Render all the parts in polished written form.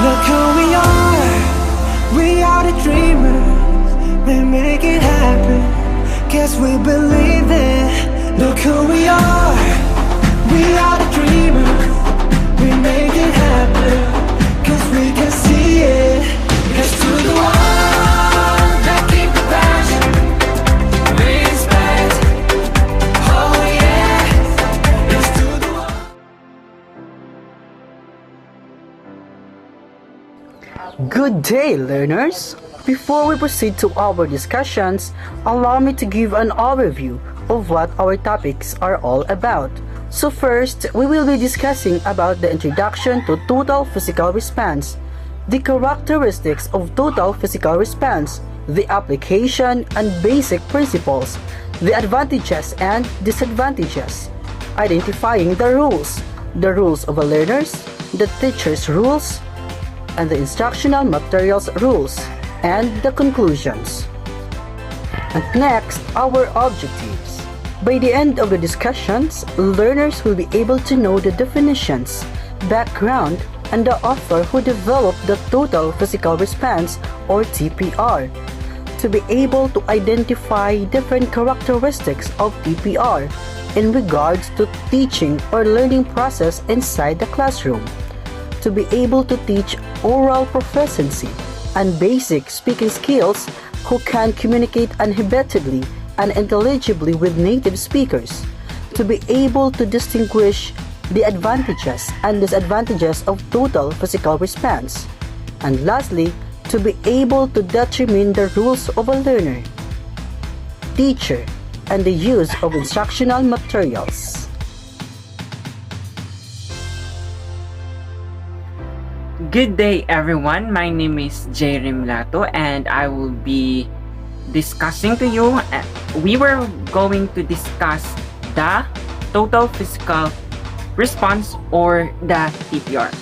Look who we are the dreamers, we make it happen, guess we believe it. Look who we are the dreamers, we make it happen, cause we can see it. Here's to the one that keep the passion, respect, oh yeah. Here's to the one. Good day, learners! Before we proceed to our discussions, allow me to give an overview of what our topics are all about. So first, we will be discussing about the introduction to total physical response, the characteristics of total physical response, the application and basic principles, the advantages and disadvantages, identifying the rules of the learners, the teacher's rules, and the instructional materials rules, and the conclusions. And next, our objectives. By the end of the discussions, learners will be able to know the definitions, background, and the author who developed the total physical response, or TPR, to be able to identify different characteristics of TPR in regards to teaching or learning process inside the classroom, to be able to teach oral proficiency and basic speaking skills who can communicate uninhibitedly and intelligibly with native speakers, to be able to distinguish the advantages and disadvantages of total physical response, and lastly, to be able to determine the rules of a learner, teacher, and the use of instructional materials. Good day everyone, my name is Lato and I will be discussing to you, we were going to discuss the total physical response or the TPR.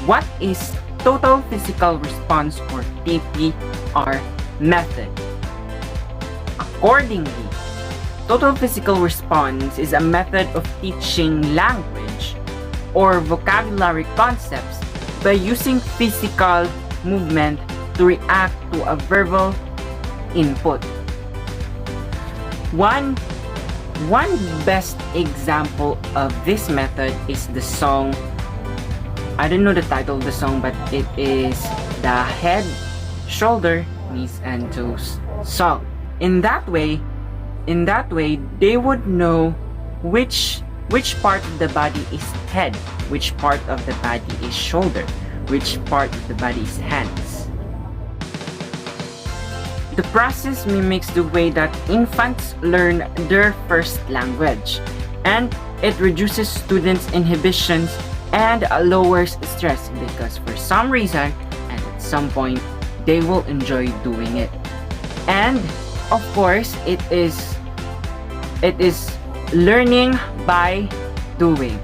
What is total physical response or TPR method? Accordingly, total physical response is a method of teaching language or vocabulary concepts by using physical movement to react to a verbal input. One best example of this method is the song, I don't know the title of the song, but it is the Head, Shoulder, Knees and Toes song. In that way, they would know which part of the body is head, which part of the body is shoulder, which part of the body is hands. The process mimics the way that infants learn their first language, and it reduces students' inhibitions and lowers stress because for some reason and at some point they will enjoy doing it. And of course, it is learning by doing.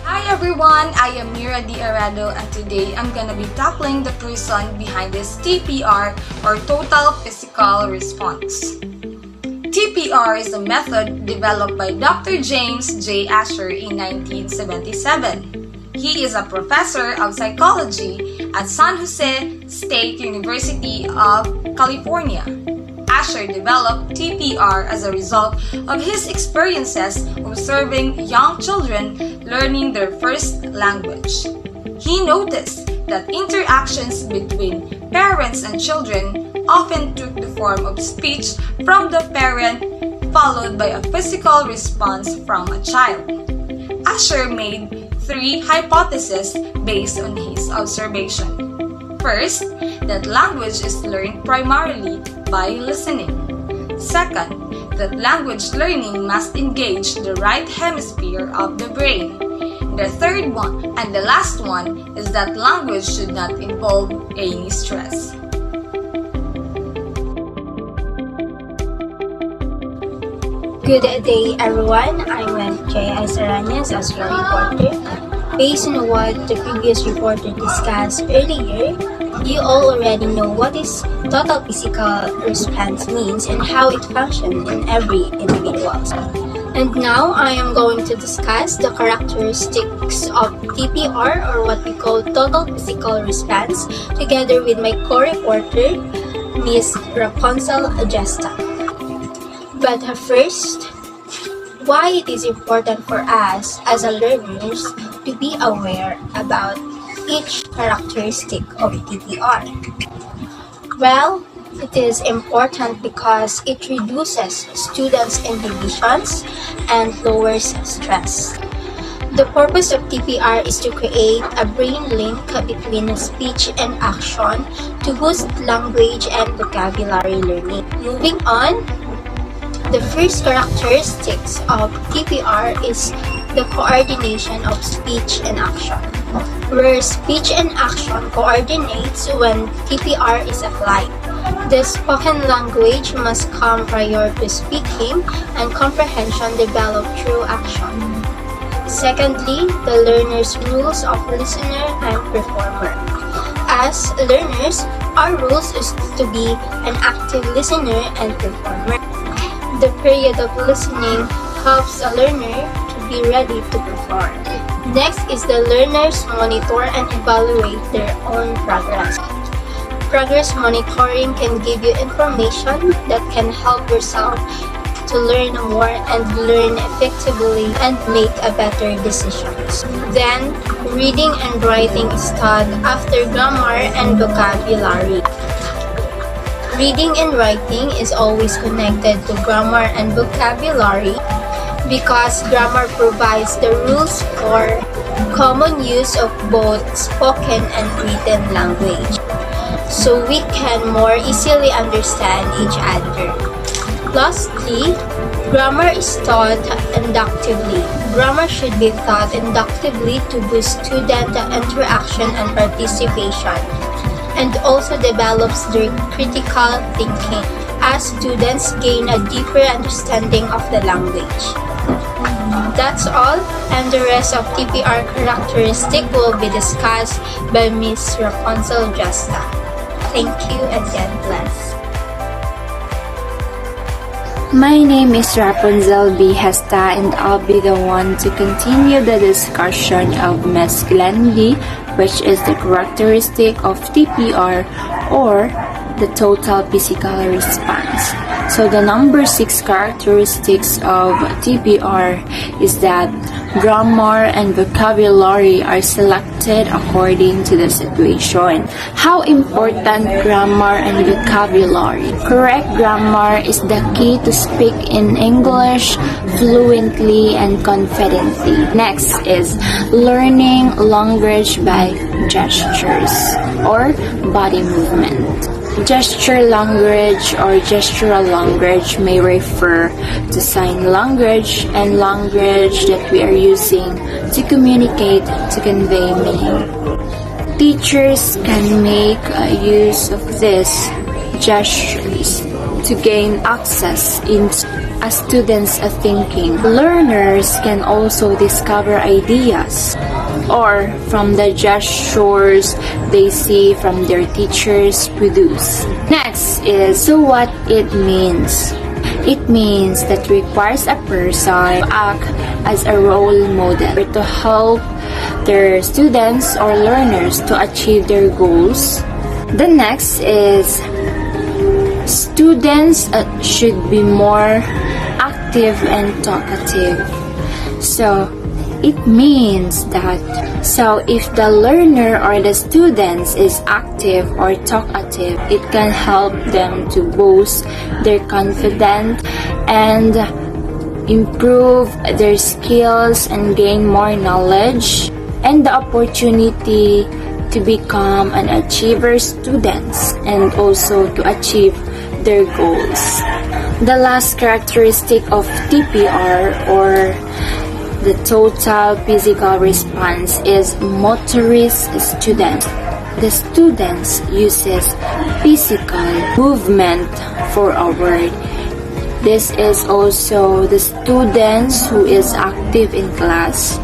Hi everyone, I am Mira the Arado and today I'm gonna be tackling the person behind this TPR or Total Physical Response. TPR is a method developed by Dr. James J. Asher in 1977. He is a professor of psychology at San Jose State University of California. Asher developed TPR as a result of his experiences observing young children learning their first language. He noticed that interactions between parents and children often took the form of speech from the parent followed by a physical response from a child. Asher made 3 hypotheses based on his observation. First, that language is learned primarily by listening. Second, that language learning must engage the right hemisphere of the brain. The third one and the last one is that language should not involve any stress. Good day everyone, I'm Joice Arañas as a reporter. Based on what the previous reporter discussed earlier, you all already know what is total physical response means and how it functions in every individual. And now I am going to discuss the characteristics of TPR, or what we call total physical response, together with my co-reporter, Miss Raponzel Gesta. But first, why it is important for us as a learners to be aware about each characteristic of TPR. Well, it is important because it reduces students' inhibitions and lowers stress. The purpose of TPR is to create a brain link between speech and action to boost language and vocabulary learning. Moving on, the first characteristics of TPR is the coordination of speech and action, where speech and action coordinates when TPR is applied. The spoken language must come prior to speaking, and comprehension develop through action. Secondly, the learner's rules of listener and performer. As learners, our rules is to be an active listener and performer. The period of listening helps a learner to be ready to perform. Next is the learners monitor and evaluate their own progress. Progress monitoring can give you information that can help yourself to learn more and learn effectively and make a better decisions. Then, reading and writing is taught after grammar and vocabulary. Reading and writing is always connected to grammar and vocabulary because grammar provides the rules for common use of both spoken and written language, so we can more easily understand each other. Lastly, grammar is taught inductively. Grammar should be taught inductively to boost student interaction and participation, and also develops their critical thinking as students gain a deeper understanding of the language. That's all, and the rest of TPR characteristic will be discussed by Miss Raponzel Gesta. Thank you and God bless. My name is Raponzel Gesta, and I'll be the one to continue the discussion of Miss Glendy, which is the characteristic of TPR, or the total physical response. So the number 6 characteristics of TPR is that grammar and vocabulary are selected according to the situation. How important grammar and vocabulary? Correct grammar is the key to speak in English fluently and confidently. Next is learning language by gestures or body movement. Gesture language or gestural language may refer to sign language and language that we are using to communicate, to convey meaning. Teachers can make use of these gestures to gain access into a student's thinking. Learners can also discover ideas or from the gestures they see from their teachers produce. Next is so what it means. It means that requires a person to act as a role model to help their students or learners to achieve their goals. The next is students should be more active and talkative. So it means that if the learner or the students is active or talkative, it can help them to boost their confidence and improve their skills and gain more knowledge and the opportunity to become an achiever students and also to achieve their goals. The last characteristic of TPR or the total physical response is motorist student. The students uses physical movement for a word. This is also the students who is active in class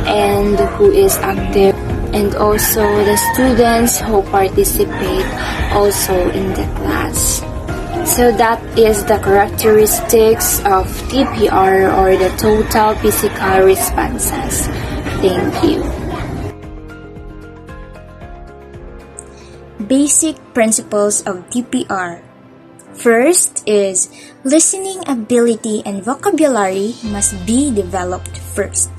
and who is active, and also the students who participate also in the class. So that is the characteristics of TPR, or the total physical responses. Thank you. Basic principles of TPR. First is listening ability and vocabulary must be developed first.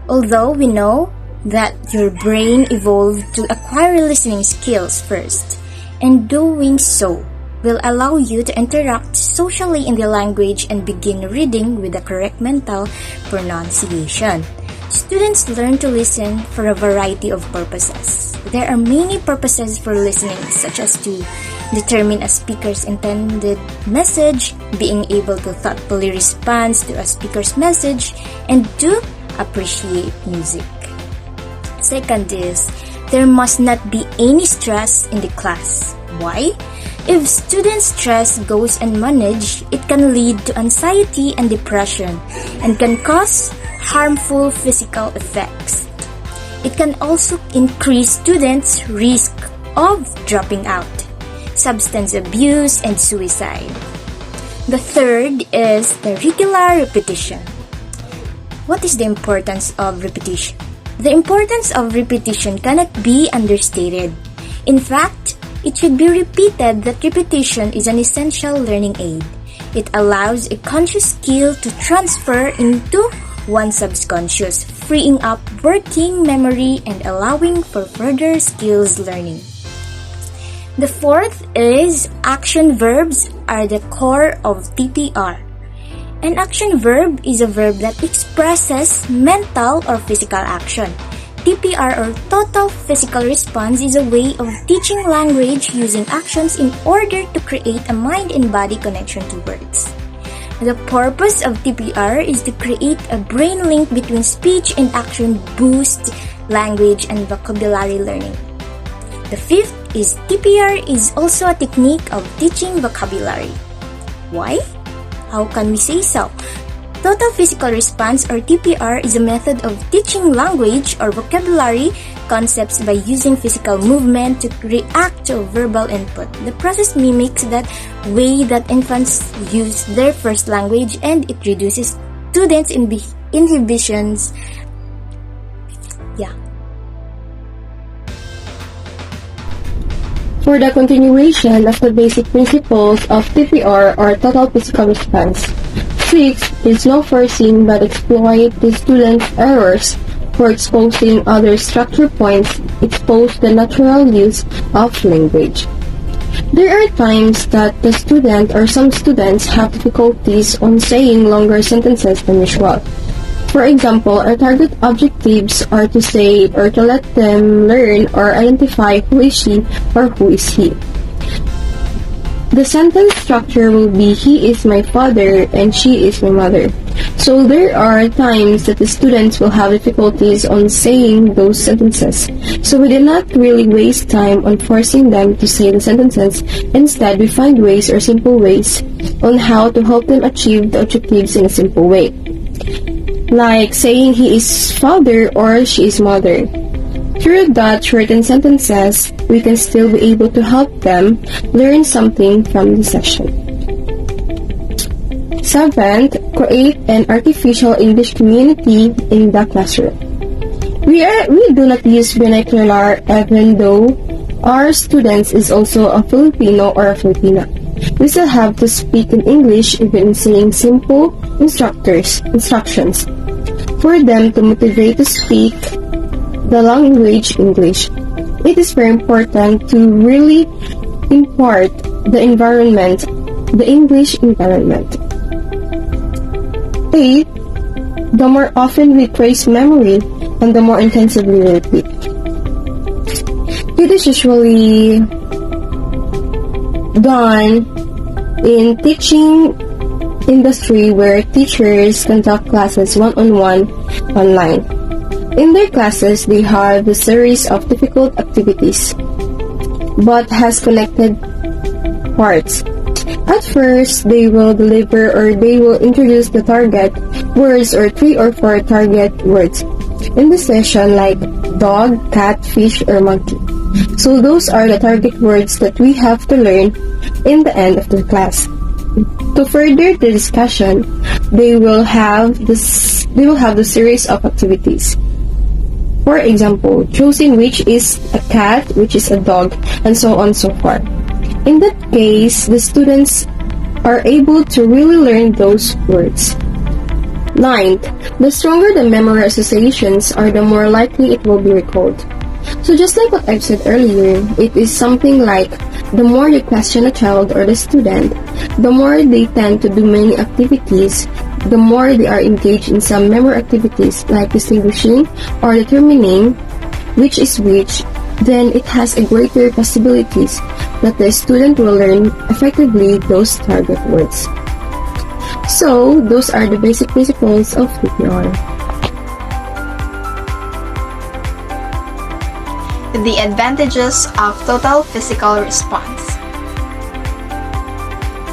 Although we know that your brain evolved to acquire listening skills first, and doing so will allow you to interact socially in the language and begin reading with the correct mental pronunciation. Students learn to listen for a variety of purposes. There are many purposes for listening, such as to determine a speaker's intended message, being able to thoughtfully respond to a speaker's message, and to appreciate music. Second is, there must not be any stress in the class. Why? If student stress goes unmanaged, it can lead to anxiety and depression and can cause harmful physical effects. It can also increase students' risk of dropping out, substance abuse, and suicide. The third is the regular repetition. What is the importance of repetition? The importance of repetition cannot be understated. In fact, it should be repeated that repetition is an essential learning aid. It allows a conscious skill to transfer into one's subconscious, freeing up working memory and allowing for further skills learning. The fourth is action verbs are the core of TPR. An action verb is a verb that expresses mental or physical action. TPR, or total physical response, is a way of teaching language using actions in order to create a mind and body connection to words. The purpose of TPR is to create a brain link between speech and action, boost language and vocabulary learning. The fifth is TPR is also a technique of teaching vocabulary. Why? How can we say so? Total physical response, or TPR, is a method of teaching language or vocabulary concepts by using physical movement to react to verbal input. The process mimics that way that infants use their first language, and it reduces students' inhibitions. For the continuation of the basic principles of TPR, or total physical response. 6 is no forcing but exploit the student's errors for exposing other structure points, expose the natural use of language. There are times that the student or some students have difficulties on saying longer sentences than usual. For example, our target objectives are to say or to let them learn or identify who is she or who is he. The sentence structure will be he is my father and she is my mother. So there are times that the students will have difficulties on saying those sentences. So we did not really waste time on forcing them to say the sentences. Instead, we find ways or simple ways on how to help them achieve the objectives in a simple way. Like saying he is father or she is mother. Through that shortened sentences, we can still be able to help them learn something from the session. 7th, create an artificial English community in the classroom. We do not use vernacular even though our students is also a Filipino or a Filipina. We still have to speak in English even saying simple instructions for them to motivate to speak the language English. It is very important to really impart the environment, the English environment. 8. The more often we praise memory and the more intensively we repeat. It is usually done in teaching industry where teachers conduct classes one-on-one online. In their classes, they have a series of difficult activities, but has connected parts. At first, they will deliver or they will introduce the target words or 3 or 4 target words in the session like dog, cat, fish, or monkey. So those are the target words that we have to learn in the end of the class. To further the discussion, they will have the series of activities. For example, choosing which is a cat, which is a dog, and so on and so forth. In that case, the students are able to really learn those words. Ninth, the stronger the memory associations are, the more likely it will be recalled. So just like what I've said earlier, it is something like the more you question a child or the student, the more they tend to do many activities, the more they are engaged in some memory activities like distinguishing or determining which is which, then it has a greater possibilities that the student will learn effectively those target words. So, those are the basic principles of TPR. The advantages of total physical response.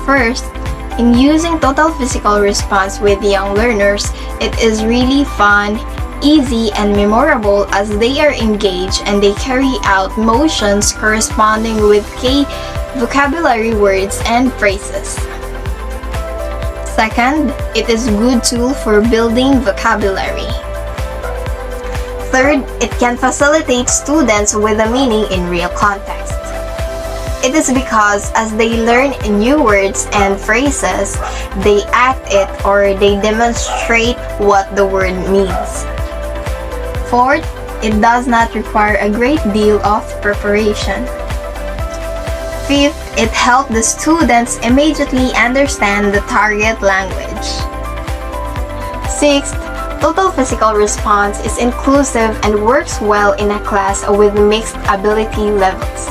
First, in using total physical response with young learners, it is really fun, easy, and memorable as they are engaged and they carry out motions corresponding with key vocabulary words and phrases. Second, it is a good tool for building vocabulary. Third, it can facilitate students with a meaning in real context. It is because as they learn new words and phrases, they act it or they demonstrate what the word means. Fourth, it does not require a great deal of preparation. Fifth, it helps the students immediately understand the target language. Sixth, total physical response is inclusive and works well in a class with mixed ability levels.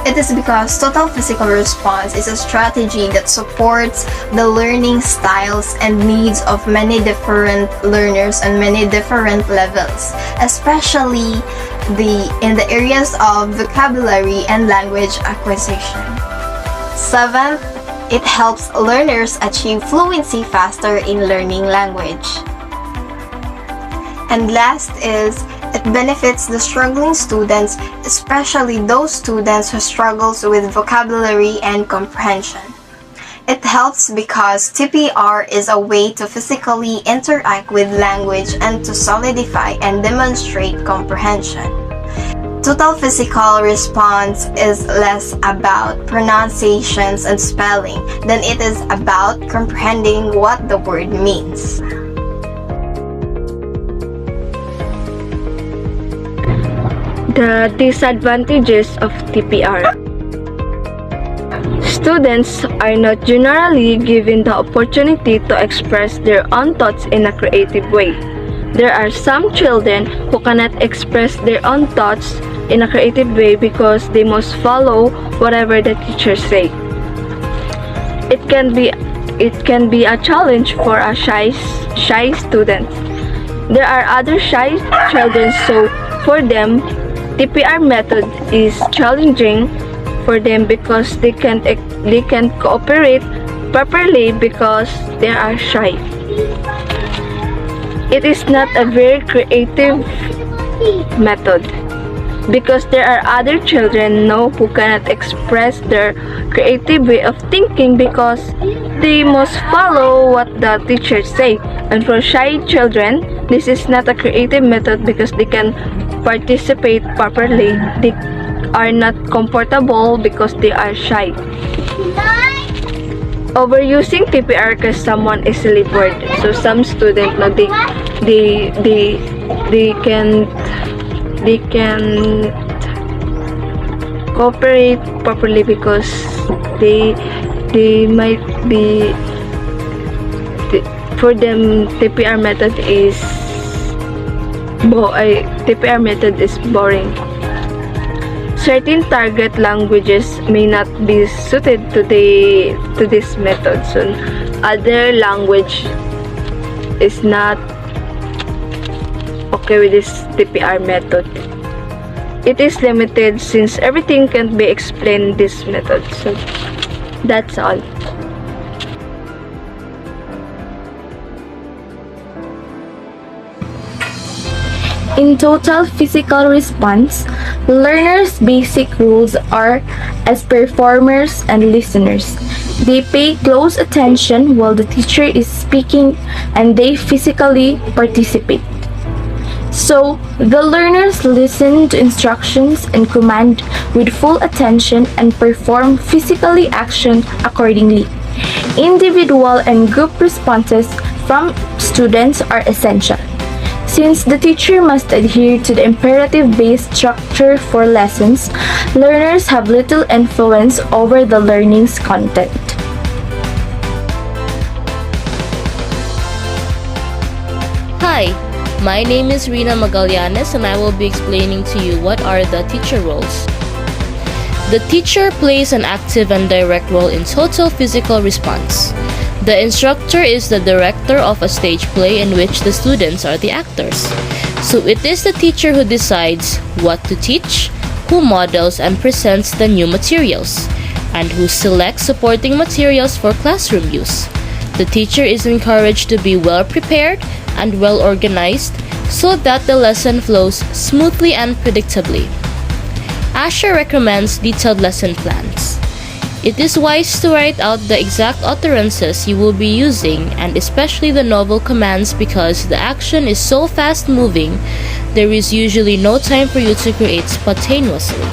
It is because total physical response is a strategy that supports the learning styles and needs of many different learners on many different levels, especially in the areas of vocabulary and language acquisition. Seventh, it helps learners achieve fluency faster in learning language. And last is, it benefits the struggling students, especially those students who struggles with vocabulary and comprehension. It helps because TPR is a way to physically interact with language and to solidify and demonstrate comprehension. Total physical response is less about pronunciations and spelling than it is about comprehending what the word means. The disadvantages of TPR. Students are not generally given the opportunity to express their own thoughts in a creative way. There are some children who cannot express their own thoughts in a creative way because they must follow whatever the teachers say. It can be a challenge for a shy student. There are other shy children, so for them, TPR method is challenging for them because they can't cooperate properly because they are shy. It is not a very creative method because there are other children who cannot express their creative way of thinking because they must follow what the teachers say. And for shy children, this is not a creative method because they can participate properly. They are not comfortable because they are shy. Overusing TPR because someone is easily bored. So some students they can cooperate properly because they might be for them TPR method is boring. Certain target languages may not be suited to this method. So other language is not okay with this TPR method. It is limited since everything can't be explained in this method. So that's all. In total physical response, learners' basic rules are as performers and listeners. They pay close attention while the teacher is speaking and they physically participate. So, the learners listen to instructions and command with full attention and perform physically action accordingly. Individual and group responses from students are essential. Since the teacher must adhere to the imperative-based structure for lessons, learners have little influence over the learning's content. Hi, my name is Rina Magallanes and I will be explaining to you what are the teacher roles. The teacher plays an active and direct role in total physical response. The instructor is the director of a stage play in which the students are the actors. So it is the teacher who decides what to teach, who models and presents the new materials, and who selects supporting materials for classroom use. The teacher is encouraged to be well prepared and well organized so that the lesson flows smoothly and predictably. Asher recommends detailed lesson plans. It is wise to write out the exact utterances you will be using and especially the novel commands because the action is so fast moving, there is usually no time for you to create spontaneously.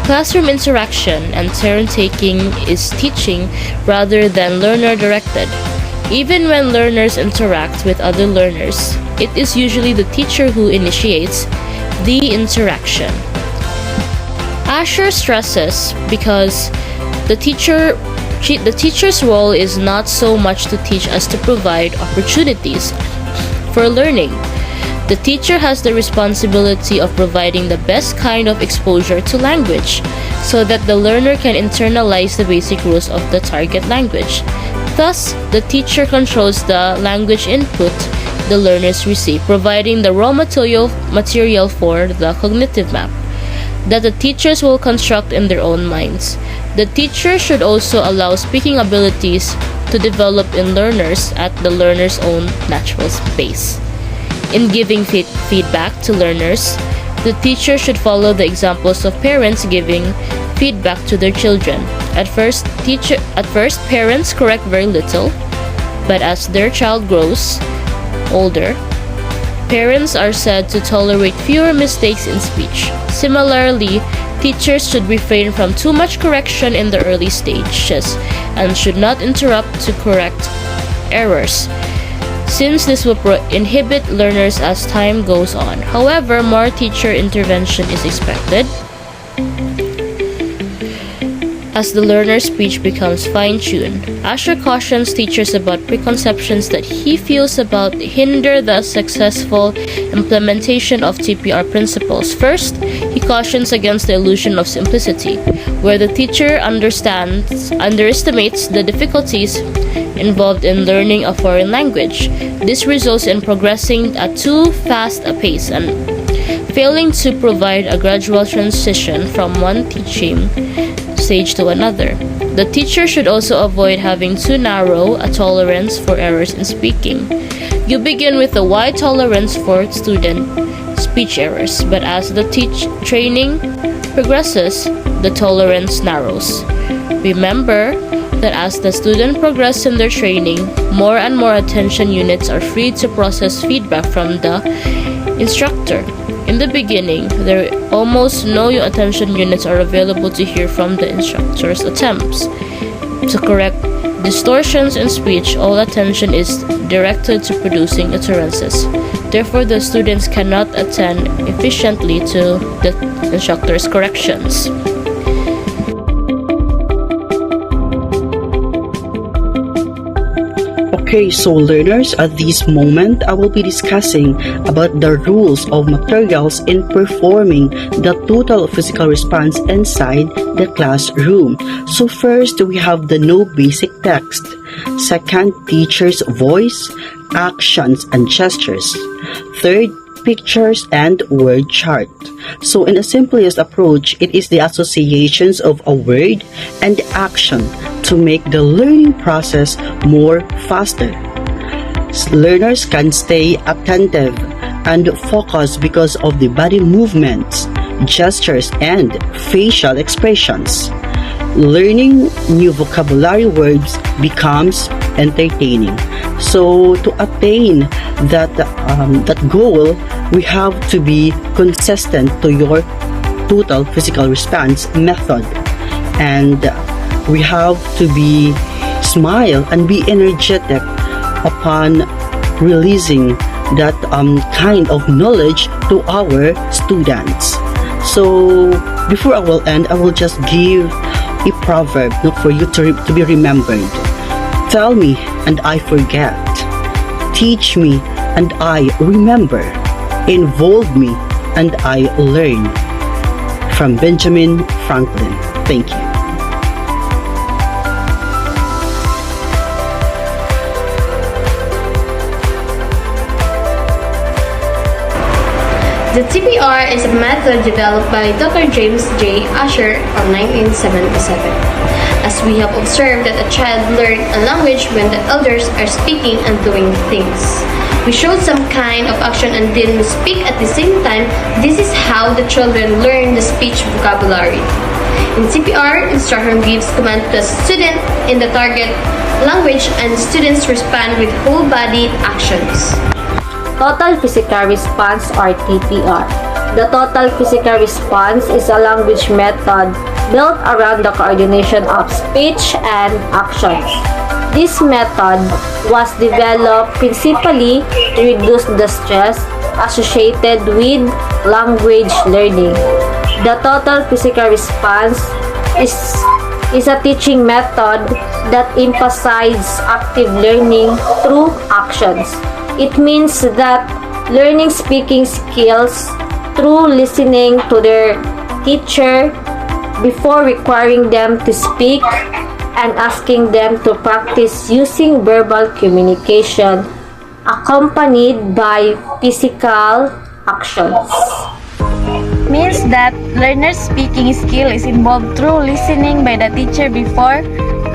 Classroom interaction and turn-taking is teaching rather than learner-directed. Even when learners interact with other learners, it is usually the teacher who initiates the interaction. Asher stresses because the teacher's role is not so much to teach as to provide opportunities for learning. The teacher has the responsibility of providing the best kind of exposure to language so that the learner can internalize the basic rules of the target language. Thus, the teacher controls the language input the learners receive, providing the raw material for the cognitive map that the teachers will construct in their own minds. The teacher should also allow speaking abilities to develop in learners at the learner's own natural pace. In giving feedback to learners, the teacher should follow the examples of parents giving feedback to their children. At first, parents correct very little, but as their child grows older, parents are said to tolerate fewer mistakes in speech. Similarly, teachers should refrain from too much correction in the early stages and should not interrupt to correct errors, since this will inhibit learners as time goes on. However, more teacher intervention is expected as the learner's speech becomes fine-tuned. Asher cautions teachers about preconceptions that he feels about hinder the successful implementation of TPR principles. First, he cautions against the illusion of simplicity, where the teacher underestimates the difficulties involved in learning a foreign language. This results in progressing at too fast a pace and failing to provide a gradual transition from one teaching stage to another. The teacher should also avoid having too narrow a tolerance for errors in speaking. You begin with a wide tolerance for student speech errors, but as the training progresses, the tolerance narrows. Remember that as the student progresses in their training, more and more attention units are free to process feedback from the instructor. In the beginning, there are almost no attention units are available to hear from the instructor's attempts to correct distortions in speech. All attention is directed to producing utterances. Therefore, the students cannot attend efficiently to the instructor's corrections. Okay, so learners, at this moment, I will be discussing about the rules of materials in performing the total physical response inside the classroom. So first, we have the no basic text. Second, teacher's voice, actions and gestures. Third, pictures and word chart. So in the simplest approach, it is the associations of a word and action to make the learning process more faster. Learners can stay attentive and focus because of the body movements, gestures, and facial expressions. Learning new vocabulary words becomes entertaining. So to attain that goal, we have to be consistent to your total physical response method, and we have to be smile and be energetic upon releasing that kind of knowledge to our students. So before I will end, I will just give a proverb for you to be remembered. Tell me and I forget. Teach me and I remember. Involve me and I learn. From Benjamin Franklin. Thank you. The TPR is a method developed by Dr. James J. Asher in 1977. As we have observed that a child learns a language when the elders are speaking and doing things. We showed some kind of action and then we speak at the same time. This is how the children learn the speech vocabulary. In CPR, instructor gives command to the student in the target language and students respond with whole body actions. Total Physical Response or TPR. The Total Physical Response is a language method built around the coordination of speech and actions. This method was developed principally to reduce the stress associated with language learning. The Total Physical Response is a teaching method that emphasizes active learning through actions. It means that learning speaking skills through listening to their teacher before requiring them to speak and asking them to practice using verbal communication accompanied by physical actions. Means that learner's speaking skill is involved through listening by the teacher before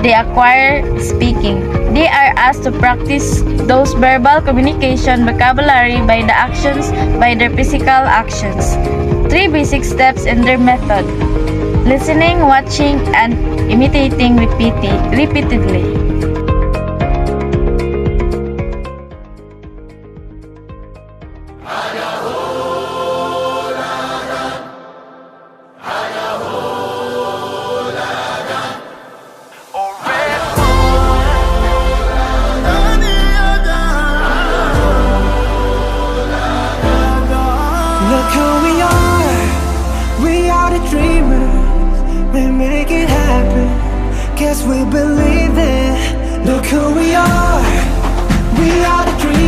they acquire speaking. They are asked to practice those verbal communication vocabulary by the actions by their physical actions. 3 basic steps in their method: listening, watching, and imitating repeatedly. Look who we are the dreamers, we make it happen, guess we believe it. Look who we are the dreamers.